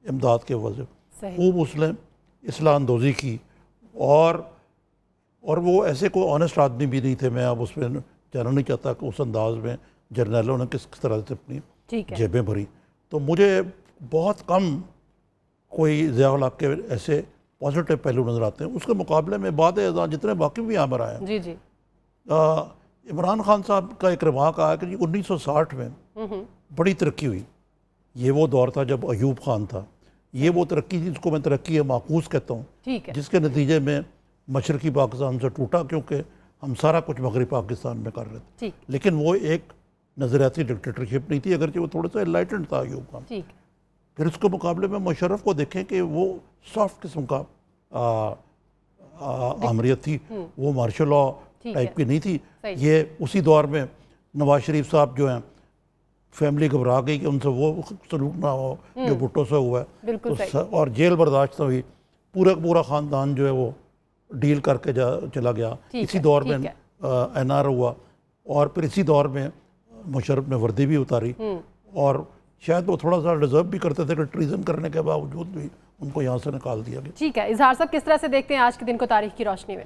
امداد کے وجہ. خوب اس نے اصلاح اندوزی کی, اور وہ ایسے کوئی آنیسٹ آدمی بھی نہیں تھے. میں اب اس میں جاننا نہیں چاہتا کہ اس انداز میں جرنیلوں نے کس طرح سے اپنی جیبیں بھری. تو مجھے بہت کم کوئی ضیاء الحق کے ایسے پازیٹیو پہلو نظر آتے ہیں. اس کے مقابلے میں بعد ازاں جتنے باقی بھی یہاں پر آئے ہیں, عمران خان صاحب کا ایک ریمارک آیا کہ 1960 میں بڑی ترقی ہوئی. یہ وہ دور تھا جب ایوب خان تھا. یہ وہ ترقی جس کو میں ترقی معکوس کہتا ہوں, جس کے نتیجے میں مشرقی پاکستان سے ٹوٹا, کیونکہ ہم سارا کچھ مغربی پاکستان میں کر رہے تھے. لیکن وہ ایک نظریاتی ڈکٹیٹرشپ نہیں تھی, اگرچہ وہ تھوڑا سا انلائٹنڈ تھا ایوب خان. پھر اس کے مقابلے میں مشرف کو دیکھیں کہ وہ سافٹ قسم کا آمریت تھی, وہ مارشل لا ٹائپ کی نہیں تھی. یہ اسی دور میں نواز شریف صاحب جو ہیں فیملی گھبرا گئی کہ ان سے وہ سلوک نہ ہو جو بھٹو سے ہوا ہے, اور جیل برداشت ہوئی. پورا خاندان جو ہے وہ ڈیل کر کے چلا گیا. اسی دور میں این آر ہوا, اور پھر اسی دور میں مشرف نے وردی بھی اتاری, اور شاید وہ تھوڑا سا ڈیزرو بھی کرتے تھے کہ ٹریزن کرنے کے باوجود بھی ان کو یہاں سے نکال دیا گیا. ٹھیک ہے. اظہار صاحب کس طرح سے دیکھتے ہیں آج کے دن کو تاریخ کی روشنی میں؟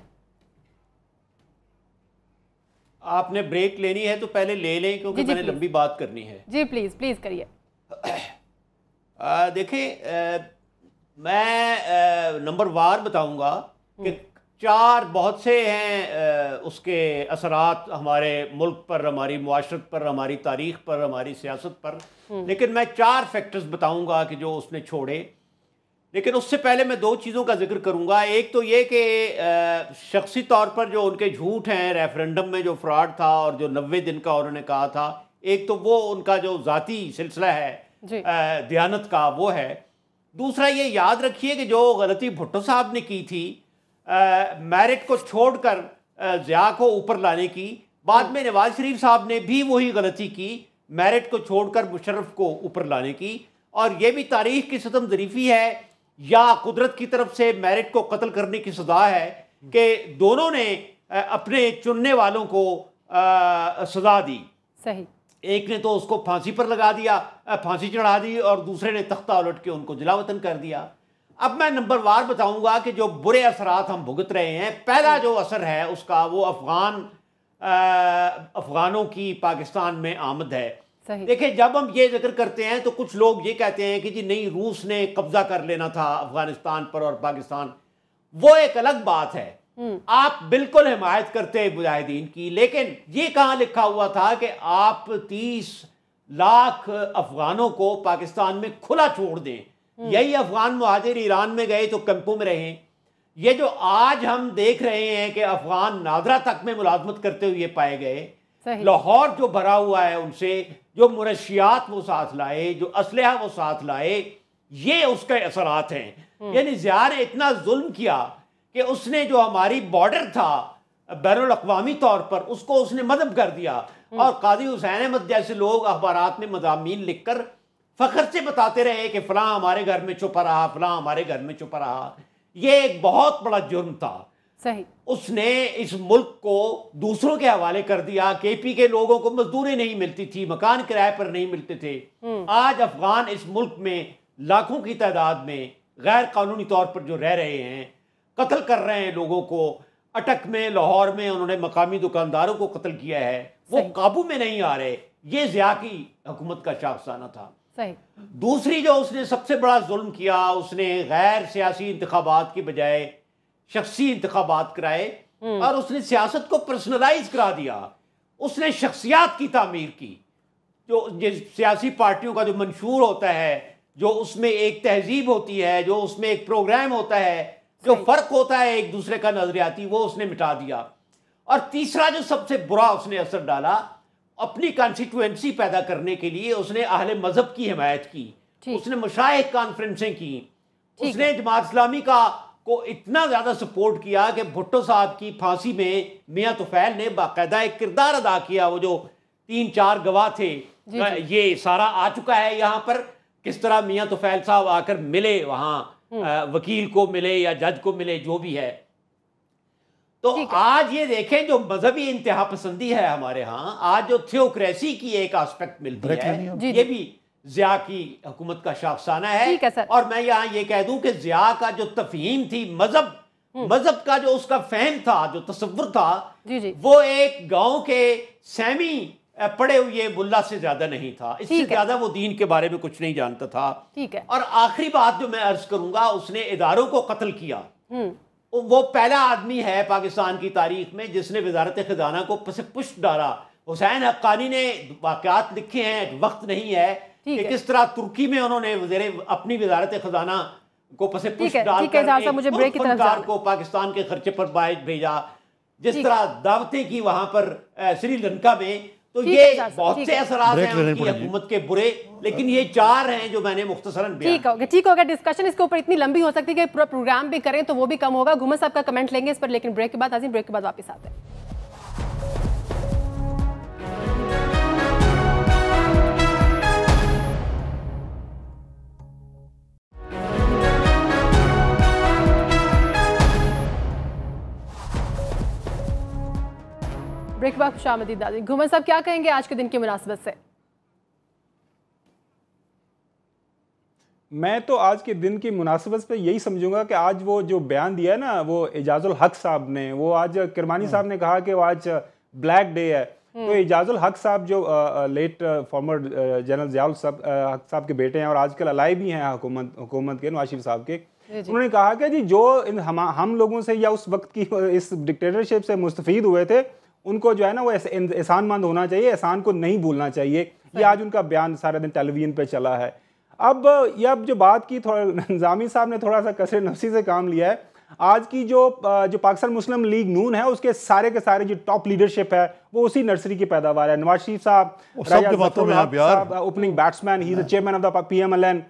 آپ نے بریک لینی ہے تو پہلے لے لیں, کیونکہ میں نے لمبی بات کرنی ہے. جی پلیز کریے. دیکھیں, میں نمبر وار بتاؤں گا کہ 4 بہت سے ہیں اس کے اثرات ہمارے ملک پر, ہماری معاشرت پر, ہماری تاریخ پر, ہماری سیاست پر, لیکن میں 4 فیکٹرز بتاؤں گا کہ جو اس نے چھوڑے. لیکن اس سے پہلے میں 2 چیزوں کا ذکر کروں گا. ایک تو یہ کہ شخصی طور پر جو ان کے جھوٹ ہیں, ریفرنڈم میں جو فراڈ تھا اور جو 90 دن کا انہوں نے کہا تھا, ایک تو وہ ان کا جو ذاتی سلسلہ ہے دیانت کا وہ ہے، دوسرا یہ یاد رکھیے کہ جو غلطی بھٹو صاحب نے کی تھی میرٹ کو چھوڑ کر ضیاء کو اوپر لانے کی، بعد میں نواز شریف صاحب نے بھی وہی غلطی کی، میرٹ کو چھوڑ کر مشرف کو اوپر لانے کی، اور یہ بھی تاریخ کی ستم ظریفی ہے یا قدرت کی طرف سے میرٹ کو قتل کرنے کی سزا ہے کہ دونوں نے اپنے چننے والوں کو سزا دی. صحیح. ایک نے تو اس کو پھانسی پر لگا دیا، پھانسی چڑھا دی، اور دوسرے نے تختہ الٹ کے ان کو جلا وطن کر دیا. اب میں نمبر وار بتاؤں گا کہ جو برے اثرات ہم بھگت رہے ہیں، پہلا جو اثر ہے اس کا وہ افغانوں کی پاکستان میں آمد ہے. دیکھیں جب ہم یہ ذکر کرتے ہیں تو کچھ لوگ یہ کہتے ہیں کہ جی نہیں روس نے قبضہ کر لینا تھا افغانستان پر اور پاکستان، وہ ایک الگ بات ہے. آپ بالکل حمایت کرتے ہیں مجاہدین کی، لیکن یہ کہاں لکھا ہوا تھا کہ آپ 30 لاکھ افغانوں کو پاکستان میں کھلا چھوڑ دیں؟ یہی افغان مہاجر ایران میں گئے تو کیمپوں میں رہیں. یہ جو آج ہم دیکھ رہے ہیں کہ افغان نادرا تک میں ملازمت کرتے ہوئے پائے گئے، لاہور جو بھرا ہوا ہے ان سے، جو منشیات وہ ساتھ لائے، جو اسلحہ وہ ساتھ لائے، یہ اس کے اثرات ہیں. یعنی ضیاء نے اتنا ظلم کیا کہ اس نے جو ہماری بارڈر تھا بین الاقوامی طور پر اس کو اس نے مدب کر دیا. اور قاضی حسین احمد جیسے لوگ اخبارات میں مضامین لکھ کر فخر سے بتاتے رہے کہ فلاں ہمارے گھر میں چھپا رہا، فلاں ہمارے گھر میں چھپا رہا. یہ ایک بہت بڑا جرم تھا. صحیح. اس نے اس ملک کو دوسروں کے حوالے کر دیا. کے پی کے لوگوں کو مزدوری نہیں ملتی تھی، مکان کرائے پر نہیں ملتے تھے. آج افغان اس ملک میں لاکھوں کی تعداد میں غیر قانونی طور پر جو رہ رہے ہیں، قتل کر رہے ہیں لوگوں کو. اٹک میں، لاہور میں انہوں نے مقامی دکانداروں کو قتل کیا ہے، وہ قابو میں نہیں آ رہے. یہ ضیاء کی حکومت کا شاخسانہ تھا. دوسری جو اس نے سب سے بڑا ظلم کیا، اس نے غیر سیاسی انتخابات کی بجائے شخصی انتخابات کرائے، اور اس نے سیاست کو پرسنلائز کرا دیا. اس نے شخصیات کی تعمیر کی. جو سیاسی پارٹیوں کا جو منشور ہوتا ہے، جو اس میں ایک تہذیب ہوتی ہے، جو اس میں ایک پروگرام ہوتا ہے، جو فرق ہوتا ہے ایک دوسرے کا نظریاتی، وہ اس نے مٹا دیا. اور تیسرا جو سب سے برا اس نے اثر ڈالا، اپنی کانسٹیٹوئنسی پیدا کرنے کے لیے اس نے اہل مذہب کی حمایت کی. اس نے مشائخ کانفرنسیں کی. اس نے جماعت اسلامی کو اتنا زیادہ سپورٹ کیا کہ بھٹو صاحب کی پھانسی میں میاں طفیل نے باقاعدہ ایک کردار ادا کیا. وہ جو 3-4 گواہ تھے، یہ سارا آ چکا ہے یہاں پر، کس طرح میاں طفیل صاحب آ کر ملے وہاں، وکیل کو ملے یا جج کو ملے، جو بھی ہے. تو آج یہ دیکھیں جو مذہبی انتہا پسندی ہے ہمارے ہاں، آج جو تھیوکریسی کی ایک آسپیکٹ ملتی ہے، یہ بھی ضیاء کی حکومت کا شاخسانہ ہے. اور میں یہاں یہ کہہ دوں کہ ضیاء کا جو تفہیم تھی مذہب کا، جو اس کا فہم تھا، جو تصور تھا، وہ ایک گاؤں کے سیمی پڑے ہوئے ملا سے زیادہ نہیں تھا. اس سے زیادہ وہ دین کے بارے میں کچھ نہیں جانتا تھا. اور آخری بات جو میں عرض کروں گا، اس نے اداروں کو قتل کیا. وہ پہلا آدمی ہے پاکستان کی تاریخ میں جس نے وزارت خزانہ کو پس پشت ڈالا. حسین حقانی نے واقعات لکھے ہیں، وقت نہیں ہے کہ کس طرح ترکی میں انہوں نے اپنی وزارت خزانہ کو پس پشت ڈال کر ایک فنکار کو پاکستان کے خرچے پر باعث بھیجا. جس طرح دعوتیں کی وہاں پر سری لنکا میں. تو یہ بہت سے اثرات ہیں ان کی حکومت کے برے، لیکن یہ 4 ہیں جو میں نے مختصراً بیان. ٹھیک ہوگا. ڈسکشن اس کے اوپر اتنی لمبی ہو سکتی ہے کہ پورا پروگرام بھی کریں تو وہ بھی کم ہوگا. گھومر صاحب کا کمنٹ لیں گے اس پر، لیکن بریک کے بعد عظیم بریک کے بعد واپس آتے ہیں. بریک بعد خوش آمدید ناظرین. گھومر صاحب کیا کہیں گے آج کے دن کی مناسبت سے؟ میں تو آج کے دن کی مناسبت پہ یہی سمجھوں گا کہ آج وہ جو بیان دیا ہے نا وہ اعجاز الحق صاحب نے، وہ آج کرمانی صاحب نے کہا کہ وہ آج بلیک ڈے ہے. تو اعجاز الحق صاحب جو لیٹ فارمر جنرل ضیاء الحق صاحب کے بیٹے ہیں اور آج کل الائے بھی ہیں حکومت کے، نواز شریف صاحب کے، انہوں نے کہا کہ جی جو ہم لوگوں سے یا اس وقت کی اس ڈکٹیٹرشپ سے مستفید ہوئے تھے، ان کو جو ہے نا وہ احسان مند ہونا چاہیے، احسان کو نہیں بھولنا چاہیے. یہ آج ان کا بیان سارے دن ٹیلی ویژن پہ چلا ہے. اب جو بات کی، نظامی صاحب نے تھوڑا سا کثر نفسی سے کام لیا ہے. آج کی جو پاکستان مسلم لیگ نون ہے اس کے سارے کے سارے جو ٹاپ لیڈرشپ ہے وہ اسی نرسری کی پیداوار ہے. Nawaz Sharif sahab opening batsman, he is chairman of the PMLN.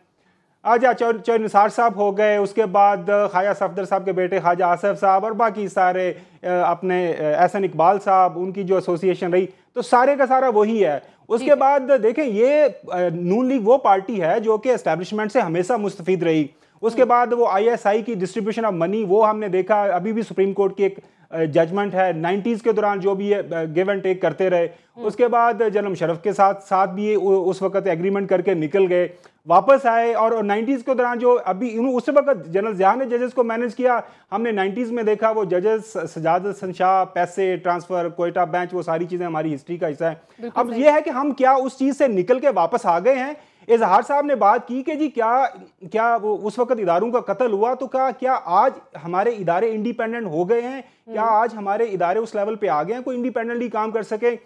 Chaudhry Nisar sahab ہو گئے, اس کے بعد خواجہ صفدر صاحب کے بیٹے خواجہ آصف صاحب اور باقی سارے اپنے احسن اقبال صاحب, ان کی جو ایسوسیشن رہی, تو سارے کا سارا وہی ہے. اس کے بعد دیکھیں یہ نون لیگ وہ پارٹی ہے جو کہ اسٹیبلشمنٹ سے ہمیشہ مستفید رہی. اس کے بعد وہ ISI کی ڈسٹریبیوشن آف منی وہ ہم نے دیکھا, ابھی بھی سپریم کورٹ کی ایک ججمنٹ ہے 90s کے دوران جو بھی گیو اینڈ ٹیک کرتے رہے. اس کے بعد جنرل مشرف کے ساتھ بھی اس وقت ایگریمنٹ کر کے نکل گئے, واپس آئے, اور 90s کے دوران جو ابھی اس وقت جنرل ضیاء نے ججز کو مینیج کیا. ہم نے 90s میں دیکھا وہ ججز سجاد حسن شاہ, پیسے ٹرانسفر, کوئٹہ بینچ, وہ ساری چیزیں ہماری ہسٹری کا حصہ ہیں. اب یہ ہے کہ ہم کیا اس چیز سے نکل کے واپس آ گئے ہیں. اظہار صاحب نے بات کی کہ جی کیا وہ اس وقت اداروں کا قتل ہوا, تو کیا آج ہمارے ادارے انڈیپینڈنٹ ہو گئے ہیں, کیا آج ہمارے ادارے اس لیول پہ آ گئے ہیں کوئی انڈیپینڈنٹلی کام کر سکے.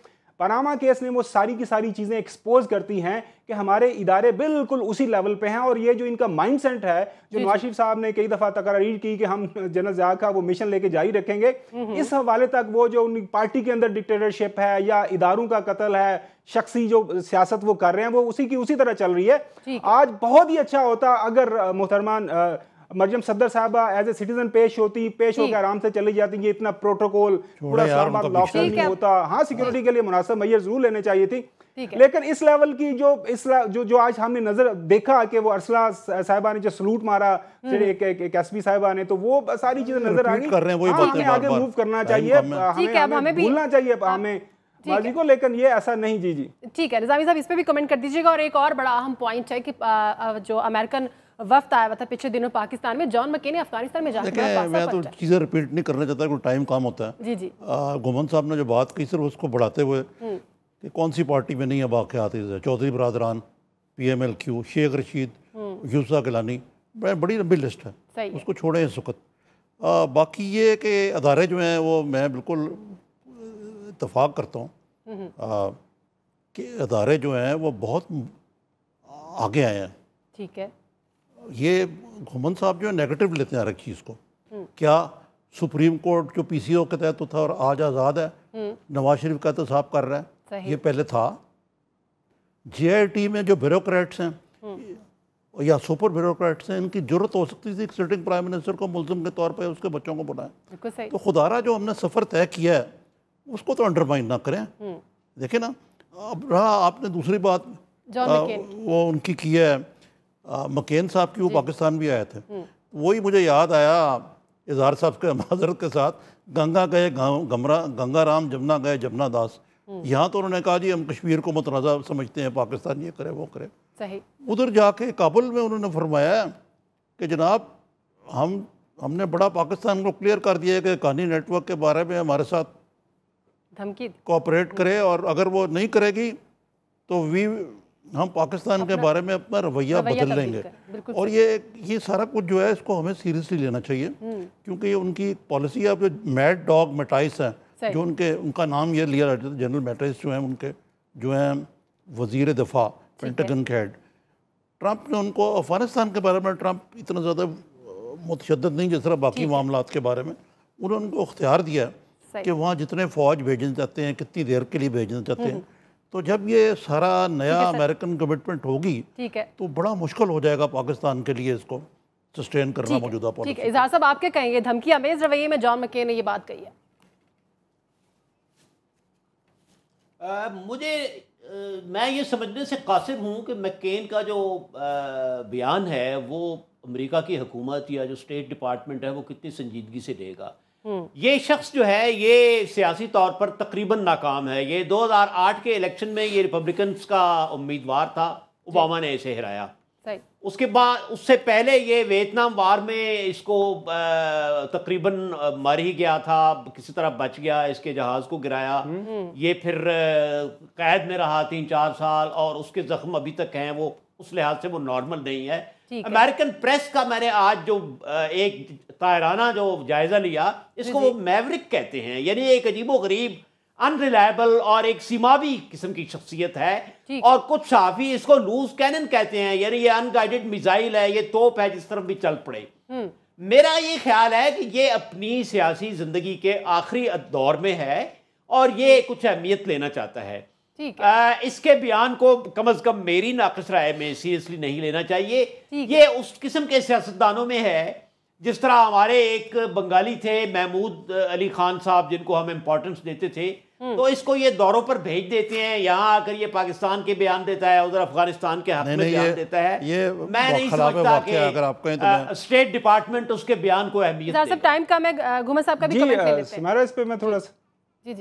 پاناما کیس نے وہ ساری کی ساری چیزیں ایکسپوز کرتی ہیں کہ ہمارے ادارے بالکل اسی لیول پہ ہیں, اور یہ جو ان کا مائنڈ سیٹ ہے, جو نواز شریف صاحب نے کئی دفعہ تقریر کی کہ ہم جنرل ضیاء کا وہ مشن لے کے جاری رکھیں گے, اس حوالے تک وہ جو ان پارٹی کے اندر ڈکٹیٹرشپ ہے یا اداروں کا قتل ہے, شخصی جو سیاست وہ کر رہے ہیں, وہ اسی طرح چل رہی ہے. آج بہت ہی اچھا ہوتا اگر محترمان مریم صفدر صاحبہ ایز اے سٹیزن پیش ہو کے آرام سے چلی جاتی. یہ اتنا پروٹوکول پورا اسلام آباد لاک نہیں ہوتا. ہاں سیکیورٹی کے لیے مناسب میئر ضرور لینے چاہیے تھی, لیکن اس لیول کی جو آج ہم نے نظر دیکھا کہ وہ ارسلہ صاحبہ نے جو سلوٹ مارا ایک ایس پی صاحبہ نے, تو وہ ساری چیزیں نظر آ گئی. ہمیں آگے موو کرنا چاہیے, ہمیں بھولنا چاہیے ہمیں ماضی کو, لیکن یہ ایسا نہیں. جی ٹھیک ہے نظامی صاحب, اس پہ بھی کمنٹ کر دیجیے گا. اور ایک اور بڑا اہم پوائنٹ ہے کہ جو امریکن وفد آیا ہوا تھا پچھلے دنوں پاکستان میں, جان مکین نے افغانستان میں جا کے میں تو چیزیں ریپیٹ نہیں کرنا چاہتا کیونکہ ٹائم کام ہوتا ہے. جی گومن صاحب نے جو بات کی صرف اس کو بڑھاتے ہوئے کہ کون سی پارٹی میں نہیں ہے واقعات, چودھری برادران, PMLQ, شیخ رشید, یوسف گیلانی, بڑی لمبی لسٹ ہے, اس کو چھوڑیں اس وقت. باقی یہ کہ ادارے جو ہیں وہ میں بالکل اتفاق کرتا ہوں کہ ادارے جو ہیں وہ بہت آگے آئے ہیں. ٹھیک ہے, یہ گھومن صاحب جو ہے نیگیٹو لیتے ہیں ہر ایک چیز کو. کیا سپریم کورٹ جو PCO کے تحت تھا اور آج آزاد ہے, نواز شریف کا احتساب کر رہا ہے, یہ پہلے تھا. JIT میں جو بیوروکریٹس ہیں یا سپر بیوروکریٹس ہیں, ان کی جرت ہو سکتی تھی سٹنگ پرائم منسٹر کو ملزم کے طور پہ اس کے بچوں کو بنائیں. تو خدارہ جو ہم نے سفر طے کیا ہے اس کو تو انڈرمائن نہ کریں. دیکھیں نا, اب رہا آپ نے دوسری بات وہ ان کی ہے مکین صاحب کی, وہ پاکستان بھی آئے تھے. وہی مجھے یاد آیا اظہار صاحب کے معذرت کے ساتھ, گنگا گئے گنگا رام, جمنا گئے جمنا داس. یہاں تو انہوں نے کہا جی ہم کشمیر کو متنازع سمجھتے ہیں, پاکستان یہ کرے وہ کرے. ادھر جا کے کابل میں انہوں نے فرمایا کہ جناب ہم نے بڑا پاکستان کو کلیئر کر دیا ہے کہ کہانی نیٹ ورک کے بارے میں ہمارے ساتھ کوآپریٹ کرے, اور اگر وہ نہیں کرے گی تو ہم پاکستان کے بارے میں اپنا رویہ بدل لیں گے. اور یہ سارا کچھ جو ہے اس کو ہمیں سیریسلی لینا چاہیے, کیونکہ یہ ان کی پالیسی ہے. جو میڈ ڈاگ میٹائس ہیں, جو ان کا نام یہ لیا جاتا ہے, جنرل میٹائس جو ہیں ان کے جو ہیں وزیر دفاع پینٹاگن کے ہیڈ, ٹرمپ نے ان کو افغانستان کے بارے میں, ٹرمپ اتنا زیادہ متشدد نہیں جس طرح باقی معاملات کے بارے میں, انہوں نے ان کو اختیار دیا کہ وہاں جتنے فوج بھیجنے چاہتے ہیں کتنی دیر کے لیے بھیجنا چاہتے ہیں. تو جب یہ سارا نیا امریکن کمٹمنٹ ہوگی تو بڑا مشکل ہو جائے گا پاکستان کے لیے اس کو سسٹین کرنا موجودہ پالیسی. ٹھیک ہے, اظہار صاحب آپ کیا کہیں گے دھمکی امیز رویے میں جان مکین نے یہ بات کہی ہے؟ میں یہ سمجھنے سے قاصر ہوں کہ مکین کا جو بیان ہے وہ امریکہ کی حکومت یا جو اسٹیٹ ڈپارٹمنٹ ہے وہ کتنی سنجیدگی سے لے گا. یہ شخص جو ہے یہ سیاسی طور پر تقریباً ناکام ہے. یہ 2008 کے الیکشن میں یہ ریپبلکنز کا امیدوار تھا, اوباما نے اسے ہرایا. اس کے بعد اس سے پہلے یہ ویتنام وار میں اس کو تقریباً مر ہی گیا تھا, کسی طرح بچ گیا, اس کے جہاز کو گرایا. یہ پھر قید میں رہا 3-4 سال, اور اس کے زخم ابھی تک ہیں, وہ اس لحاظ سے وہ نارمل نہیں ہے. امریکن پریس کا میں نے آج جو ایک طائرانہ جو جائزہ لیا, اس کو وہ میورک کہتے ہیں, یعنی ایک عجیب و غریب ان ریلائبل اور ایک سیماوی قسم کی شخصیت ہے. اور کچھ صحافی اس کو لوز کینن کہتے ہیں, یعنی یہ ان گائیڈڈ میزائل ہے, یہ توپ ہے جس طرف بھی چل پڑے. میرا یہ خیال ہے کہ یہ اپنی سیاسی زندگی کے آخری دور میں ہے اور یہ کچھ اہمیت لینا چاہتا ہے. اس کے بیان کو کم از کم میری ناقص رائے میں سیریسلی نہیں لینا چاہیے. یہ اس قسم کے سیاستدانوں میں ہے جس طرح ہمارے ایک بنگالی تھے محمود علی خان صاحب جن کو ہم امپورٹنس دیتے تھے, تو اس کو یہ دوروں پر بھیج دیتے ہیں, یہاں آ کر یہ پاکستان کے بیان دیتا ہے, ادھر افغانستان کے حق میں بیان دیتا ہے. میں نہیں سمجھتا کہ اسٹیٹ ڈپارٹمنٹ اس کے بیان کو اہمیت دے. ٹائم کم ہے, گھومر صاحب کا بھی کمنٹ لے لیتے ہیں. اس پہ میں تھوڑا سا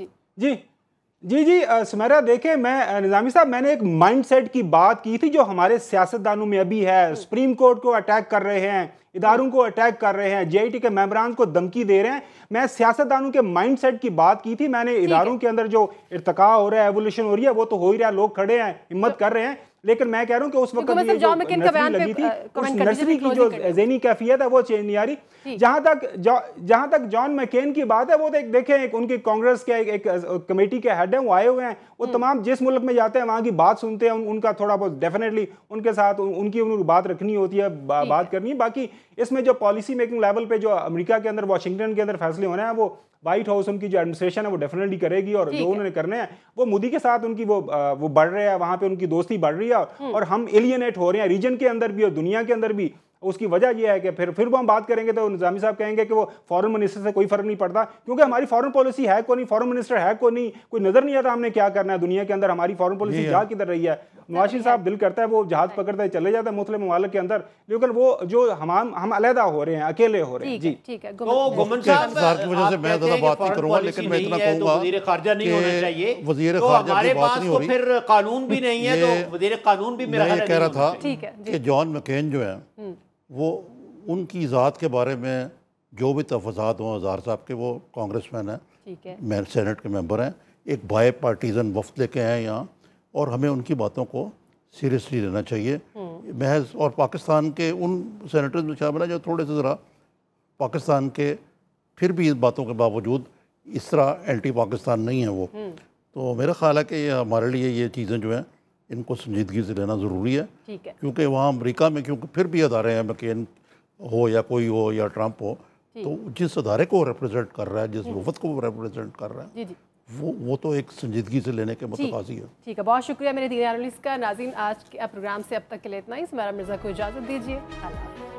جی سمیرہ دیکھیں, میں نظامی صاحب میں نے ایک مائنڈ سیٹ کی بات کی تھی جو ہمارے سیاستدانوں میں ابھی ہے. سپریم کورٹ کو اٹیک کر رہے ہیں, اداروں کو اٹیک کر رہے ہیں, جے آئی ٹی کے ممبران کو دھمکی دے رہے ہیں. میں سیاستدانوں کے مائنڈ سیٹ کی بات کی تھی. میں نے اداروں کے اندر جو ارتقاء ہو رہا ہے, ایولیوشن ہو رہی ہے, وہ تو ہو ہی رہا ہے, لوگ کھڑے ہیں, ہمت کر رہے ہیں. لیکن میں کہہ رہا ہوں کہ اس وقت نرسری لگی تھی, اس نرسری کی جو ذہنی کیفیت ہے وہ چینج نہیں آ رہی. جہاں تک جان مکین کی بات ہے, وہ دیکھیں ان کی کانگریس کے ایک کمیٹی کے ہیڈ ہیں, وہ آئے ہوئے ہیں, وہ تمام جس ملک میں جاتے ہیں وہاں کی بات سنتے ہیں, ان کا تھوڑا بہت ڈیفینیٹلی ان کے ساتھ ان کی بات رکھنی ہوتی ہے, بات کرنی ہے. باقی اس میں جو پالیسی میکنگ لیول پہ جو امریکہ کے اندر واشنگٹن کے اندر فیصلے ہونے ہیں, وہ وائٹ ہاؤس ان کی جو ایڈمنسٹریشن ہے وہ ڈیفینیٹلی کرے گی, اور جو انہوں نے کرنے ہیں وہ مودی کے ساتھ ان کی وہ بڑھ رہے ہیں, وہاں پہ ان کی دوستی بڑھ رہی ہے, اور ہم ایلینیٹ ہو رہے ہیں ریجن کے اندر بھی اور دنیا کے اندر بھی. اس کی وجہ یہ ہے کہ پھر وہ ہم بات کریں گے تو نظامی صاحب کہیں گے کہ وہ فارن منسٹر سے کوئی فرق نہیں پڑتا, کیونکہ ہماری فارن پالیسی ہے کوئی نہیں, فارن منسٹر ہے کوئی نہیں, کوئی نظر نہیں آتا ہم نے کیا کرنا ہے دنیا کے اندر, ہماری فارن پالیسی جا کدھر رہی ہے. نواز شریف صاحب دل کرتا ہے وہ جہاز پکڑتا ہے چلے جاتا ہے مختلف ممالک کے اندر, لیکن وہ جو ہم علیحدہ ہو رہے ہیں, اکیلے ہو رہے ہیں. جی ٹھیک ہے, تو گومن صاحب کی وجہ سے میں زیادہ بات نہیں کروں گا, لیکن میں اتنا کہوں گا وزیر خارجہ نہیں ہونا چاہیے, وزیر خارجہ کی بات نہیں ہو رہی, پھر قانون بھی نہیں ہے, تو وزیر قانون بھی میرا یہ کہہ رہا تھا کہ جان مکین جو ہیں وہ ان کی ذات کے بارے میں جو بھی تفاصات ہوں, اظہار صاحب کے وہ کانگریس مین ہیں, سینٹ کے ممبر ہیں, ایک بائی پارٹیزن وفد لے کے آئے یہاں, اور ہمیں ان کی باتوں کو سیریسلی لینا چاہیے محض. اور پاکستان کے ان سینیٹرز میں شامل ہیں جو تھوڑے سے ذرا پاکستان کے پھر بھی اس باتوں کے باوجود اس طرح اینٹی پاکستان نہیں ہیں وہ. تو میرا خیال ہے کہ یہ ہمارے لیے یہ چیزیں جو ہیں ان کو سنجیدگی سے لینا ضروری ہے, کیونکہ وہاں امریکہ میں کیونکہ پھر بھی ادارے ہیں, مکین ہو یا کوئی ہو یا ٹرمپ ہو, تو جس ادارے کو ریپرزینٹ کر رہا ہے, جس وفد کو ریپرزینٹ کر رہا ہے, وہ تو ایک سنجیدگی سے لینے کے متقاضی ہے. ٹھیک ہے, بہت شکریہ میرے دینی اینالسٹ کا. ناظرین آج کے پروگرام سے اب تک کے لیے اتنا ہی. سمیرہ مرزا کو اجازت دیجیے. اللہ حافظ.